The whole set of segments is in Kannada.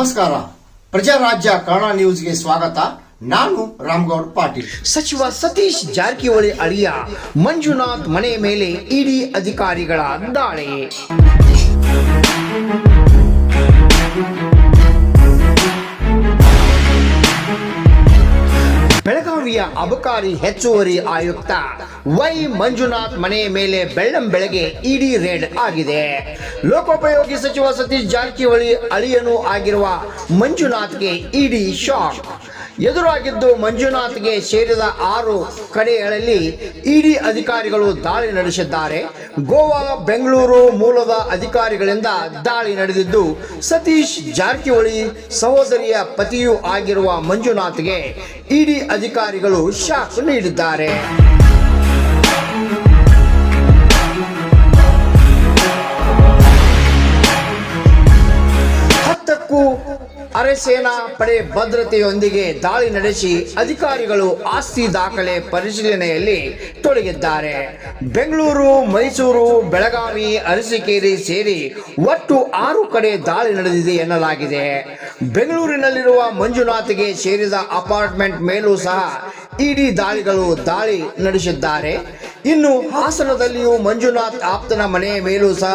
ನಮಸ್ಕಾರ. ಪ್ರಜಾರಾಜ್ಯ ಕನ್ನಡ ನ್ಯೂಸ್ಗೆ ಸ್ವಾಗತ. ನಾನು ರಾಮಗೌಡ ಪಾಟೀಲ್. ಸಚಿವ ಸತೀಶ್ ಜಾರಕಿಹೊಳಿ ಅಳಿಯ ಮಂಜುನಾಥ್ ಮನೆ ಮೇಲೆ ಇಡಿ ಅಧಿಕಾರಿಗಳ ದಾಳಿ. ಬೆಳಗಾವಿಯ ಅಬಕಾರಿ ಹೆಚ್ಚುವರಿ ಆಯುಕ್ತ ವೈ ಮಂಜುನಾಥ್ ಮನೆ ಮೇಲೆ ಬೆಳ್ಳಂಬೆಳಗ್ಗೆ ಇಡಿ ರೇಡ್ ಆಗಿದೆ. ಲೋಕೋಪಯೋಗಿ ಸಚಿವ ಸತೀಶ್ ಜಾರಕಿಹೊಳಿ ಅಳಿಯನು ಆಗಿರುವ ಮಂಜುನಾಥ್ಗೆ ಇಡಿ ಶಾಕ್ ಎದುರಾಗಿದ್ದು, ಮಂಜುನಾಥ್ಗೆ ಸೇರಿದ 6 ಕಡೆಗಳಲ್ಲಿ ಇಡಿ ಅಧಿಕಾರಿಗಳು ದಾಳಿ ನಡೆಸಿದ್ದಾರೆ. ಗೋವಾ, ಬೆಂಗಳೂರು ಮೂಲದ ಅಧಿಕಾರಿಗಳಿಂದ ದಾಳಿ ನಡೆದಿದ್ದು, ಸತೀಶ್ ಜಾರಕಿಹೊಳಿ ಸಹೋದರಿಯ ಪತಿಯೂ ಆಗಿರುವ ಮಂಜುನಾಥ್ಗೆ ಇಡಿ ಅಧಿಕಾರಿಗಳು ಶಾಕ್ ನೀಡಿದ್ದಾರೆ. ಅರೆಸೇನಾ ಪಡೆ ಭದ್ರತೆಯೊಂದಿಗೆ ದಾಳಿ ನಡೆಸಿ ಅಧಿಕಾರಿಗಳು ಆಸ್ತಿ ದಾಖಲೆ ಪರಿಶೀಲನೆಯಲ್ಲಿ ತೊಡಗಿದ್ದಾರೆ. ಬೆಂಗಳೂರು, ಮೈಸೂರು, ಬೆಳಗಾವಿ, ಅರಸೀಕೆರೆ ಸೇರಿ ಒಟ್ಟು 6 ಕಡೆ ದಾಳಿ ನಡೆದಿದೆ ಎನ್ನಲಾಗಿದೆ. ಬೆಂಗಳೂರಿನಲ್ಲಿರುವ ಮಂಜುನಾಥ್ಗೆ ಸೇರಿದ ಅಪಾರ್ಟ್ಮೆಂಟ್ ಮೇಲೂ ಸಹ ಇಡಿ ದಾಳಿ ನಡೆಸಿದ್ದಾರೆ. ಇನ್ನು ಹಾಸನದಲ್ಲಿಯೂ ಮಂಜುನಾಥ್ ಆಪ್ತನ ಮನೆಯ ಮೇಲೂ ಸಹ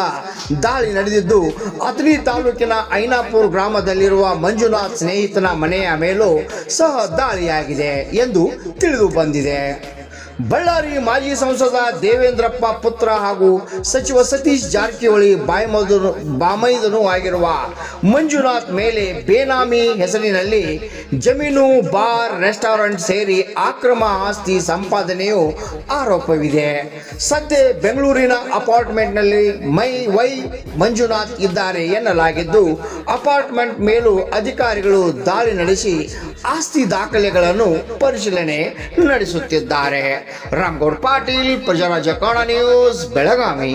ದಾಳಿ ನಡೆದಿದ್ದು, ಅಥಣಿ ತಾಲೂಕಿನ ಐನಾಪುರ ಗ್ರಾಮದಲ್ಲಿರುವ ಮಂಜುನಾಥ್ ಸ್ನೇಹಿತನ ಮನೆಯ ಮೇಲೂ ಸಹ ದಾಳಿಯಾಗಿದೆ ಎಂದು ತಿಳಿದು ಬಂದಿದೆ. ಬಳ್ಳಾರಿ ಮಾಜಿ ಸಂಸದ ದೇವೇಂದ್ರಪ್ಪ ಪುತ್ರ ಹಾಗೂ ಸಚಿವ ಸತೀಶ್ ಜಾರಕಿಹೊಳಿ ಬಾಮೈದನೂ ಆಗಿರುವ ಮಂಜುನಾಥ್ ಮೇಲೆ ಬೇನಾಮಿ ಹೆಸರಿನಲ್ಲಿ ಜಮೀನು, ಬಾರ್, ರೆಸ್ಟೋರೆಂಟ್ ಸೇರಿ ಅಕ್ರಮ ಆಸ್ತಿ ಸಂಪಾದನೆಯು ಆರೋಪವಿದೆ. ಸದ್ಯ ಬೆಂಗಳೂರಿನ ಅಪಾರ್ಟ್ಮೆಂಟ್ನಲ್ಲಿ ವೈ ಮಂಜುನಾಥ್ ಇದ್ದಾರೆ ಎನ್ನಲಾಗಿದ್ದು, ಅಪಾರ್ಟ್ಮೆಂಟ್ ಮೇಲೂ ಅಧಿಕಾರಿಗಳು ದಾಳಿ ನಡೆಸಿ ಆಸ್ತಿ ದಾಖಲೆಗಳನ್ನು ಪರಿಶೀಲನೆ ನಡೆಸುತ್ತಿದ್ದಾರೆ. ರಾಮಗೌಡ ಪಾಟೀಲ್, ಪ್ರಜಾರಾಜ್ಯ ಕನ್ನಡ ನ್ಯೂಸ್, ಬೆಳಗಾವಿ.